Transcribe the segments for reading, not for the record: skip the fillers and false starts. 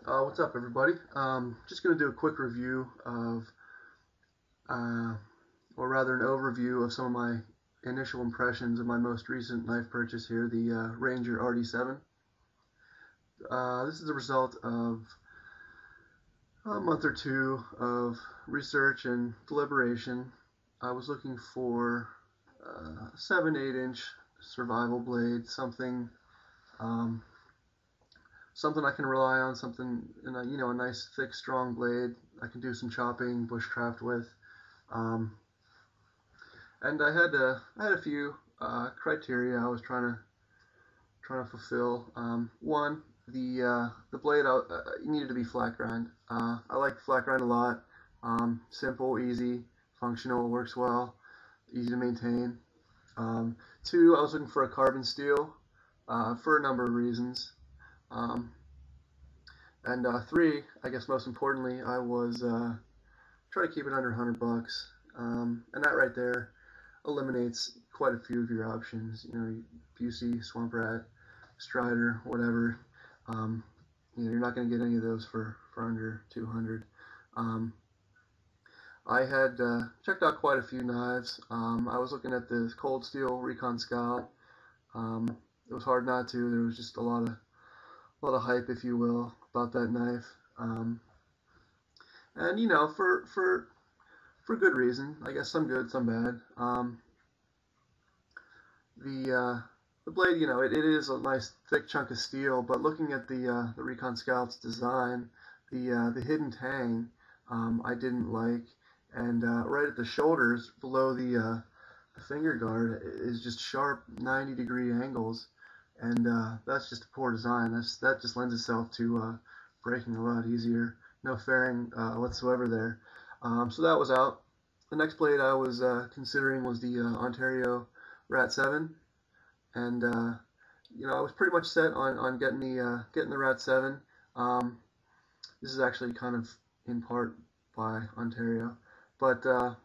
What's up, everybody? Just going to do a quick review of, or rather an overview of some of my initial impressions of my most recent knife purchase here, the Ranger RD7. This is a result of a month or two of research and deliberation. I was looking for a 7/8 inch survival blade, something I can rely on, something in a nice thick strong blade I can do some chopping, bushcraft with. And I had a few criteria I was trying to fulfill. One, the blade needed to be flat grind. I like flat grind a lot. Simple, easy, functional, works well, easy to maintain. Two, I was looking for a carbon steel for a number of reasons. And three, I guess most importantly, I was trying to keep it under $100, and that right there eliminates quite a few of your options. You know, Busey, Swamp Rat, Strider, whatever. You're not going to get any of those for under 200. I had checked out quite a few knives. I was looking at this Cold Steel Recon Scout. It was hard not to. There was just a lot of hype, if you will, about that knife, and for good reason. I guess some good, some bad. The blade, it is a nice thick chunk of steel, but looking at the Recon Scout's design, the hidden tang, I didn't like, and right at the shoulders below the finger guard is just sharp 90-degree angles. And that's just a poor design. That just lends itself to breaking a lot easier. No fairing whatsoever there. So that was out. The next blade I was considering was the Ontario RD7, and I was pretty much set on getting the RD7. This is actually kind of in part by Ontario, but the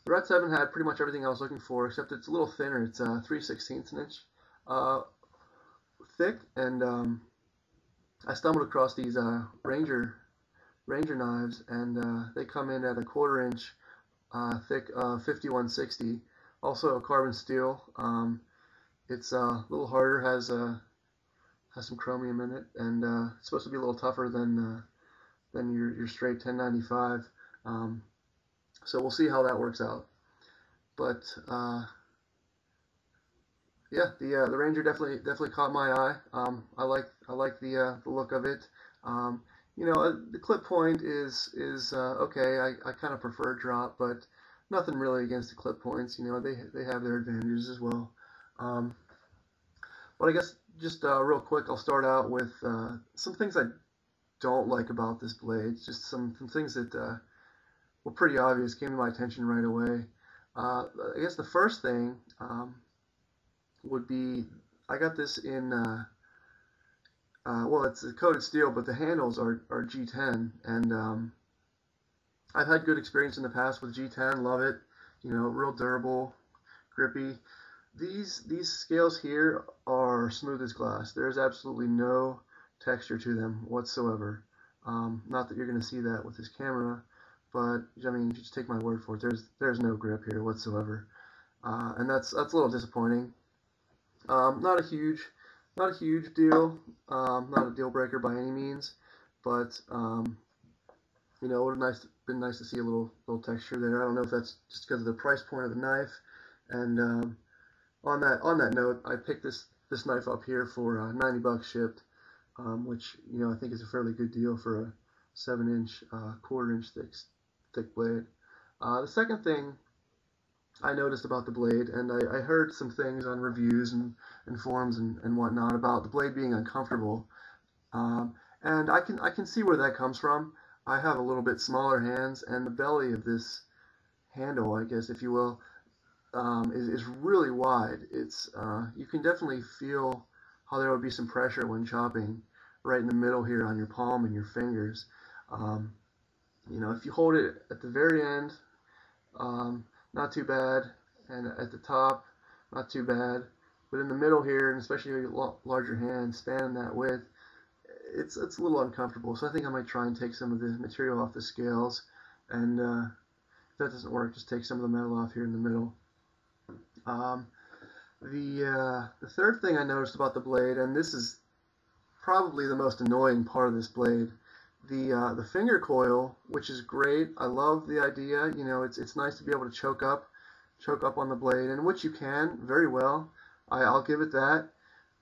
RD7 had pretty much everything I was looking for, except it's a little thinner. It's 3/16 inch. Thick, and I stumbled across these Ranger knives, and they come in at a 1/4 inch thick 5160, also a carbon steel. It's a little harder, has some chromium in it, and it's supposed to be a little tougher than your straight 1095. So we'll see how that works out. But yeah, the Ranger definitely caught my eye. I like the look of it. The clip point is okay. I kind of prefer drop, but nothing really against the clip points. They have their advantages as well. But I guess just real quick, I'll start out with some things I don't like about this blade. Just some things that were pretty obvious, came to my attention right away. I guess the first thing would be, I got this in well, it's a coated steel, but the handles are G10, and I've had good experience in the past with G10. Love it. Real durable, grippy. These scales here are smooth as glass. There's absolutely no texture to them whatsoever. Not that you're going to see that with this camera, but I mean, you just take my word for it. There's no grip here whatsoever, and that's a little disappointing. Not a huge deal, not a deal breaker by any means, but it would have been nice to see a little texture there. I don't know if that's just because of the price point of the knife. And on that note, I picked this knife up here for $90 shipped, which I think is a fairly good deal for a 7-inch, 1/4 inch thick blade. The second thing I noticed about the blade, and I heard some things on reviews and forums and whatnot about the blade being uncomfortable, and I can see where that comes from. I have a little bit smaller hands, and the belly of this handle, I guess if you will, is really wide. It's you can definitely feel how there would be some pressure when chopping right in the middle here on your palm and your fingers. If you hold it at the very end, not too bad, and at the top, not too bad, but in the middle here, and especially your larger hand, spanning that width, it's a little uncomfortable. So I think I might try and take some of the material off the scales, and if that doesn't work, just take some of the metal off here in the middle. The third thing I noticed about the blade, and this is probably the most annoying part of this blade, the finger coil, which is great. I love the idea. You know, it's nice to be able to choke up on the blade, and which you can very well. I'll give it that.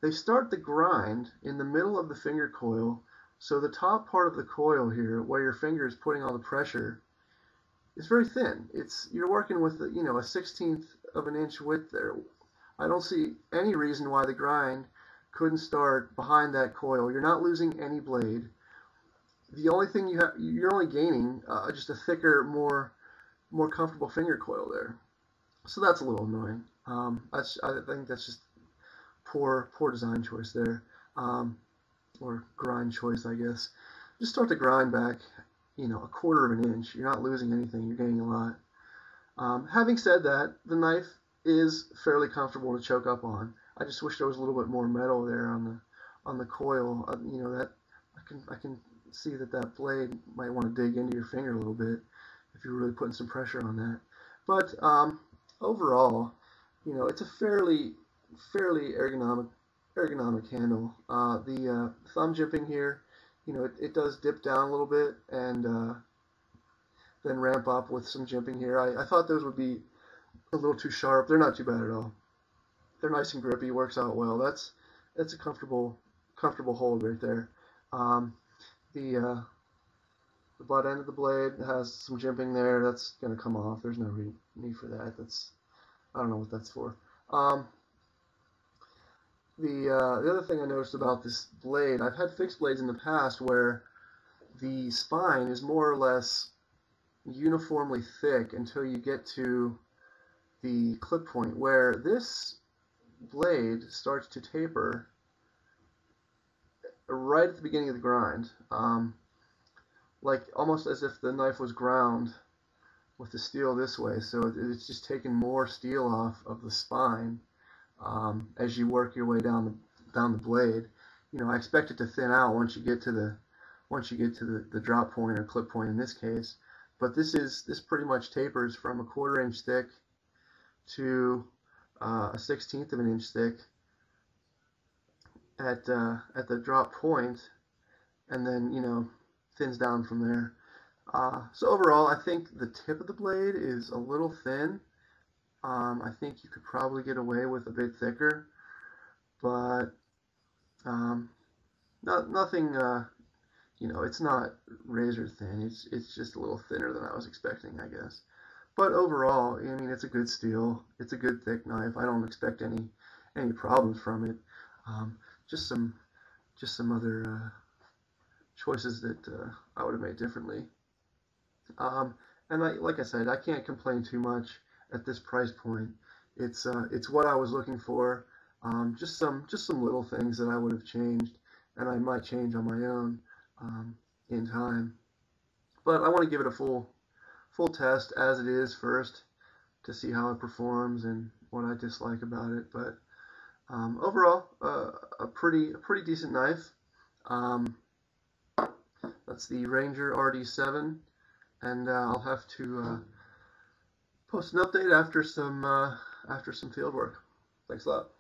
They start the grind in the middle of the finger coil, so the top part of the coil here, where your finger is putting all the pressure, is very thin. You're working with a 1/16 of an inch width there. I don't see any reason why the grind couldn't start behind that coil. You're not losing any blade. The only thing you're only gaining just a thicker, more comfortable finger coil there. So that's a little annoying. I think that's just poor design choice there, or grind choice, I guess. Just start the grind back, a 1/4 of an inch. You're not losing anything. You're gaining a lot. Having said that, the knife is fairly comfortable to choke up on. I just wish there was a little bit more metal there on the coil. That I can see that blade might want to dig into your finger a little bit if you're really putting some pressure on that. But overall, it's a fairly ergonomic handle. The thumb jimping here, it does dip down a little bit and then ramp up with some jimping here. I thought those would be a little too sharp. They're not too bad at all. They're nice and grippy, works out well. That's a comfortable hold right there. The butt end of the blade has some jimping there. That's going to come off. There's no need for that. I don't know what that's for. The other thing I noticed about this blade, I've had fixed blades in the past where the spine is more or less uniformly thick until you get to the clip point, where this blade starts to taper right at the beginning of the grind, like almost as if the knife was ground with the steel this way. So it's just taking more steel off of the spine as you work your way down the blade. I expect it to thin out once you get to the drop point or clip point in this case. But this pretty much tapers from a 1/4 inch thick to a 1/16 of an inch thick at the drop point, and then thins down from there. So overall, I think the tip of the blade is a little thin. I think you could probably get away with a bit thicker, but nothing. It's not razor thin. It's just a little thinner than I was expecting, I guess. But overall, I mean, it's a good steel. It's a good thick knife. I don't expect any problems from it. Just some other choices that I would have made differently. And like I said, I can't complain too much at this price point. It's what I was looking for. Just some little things that I would have changed, and I might change on my own in time. But I want to give it a full test as it is first to see how it performs and what I dislike about it. But overall, a pretty decent knife. That's the Ranger RD7, and I'll have to post an update after some field work. Thanks a lot.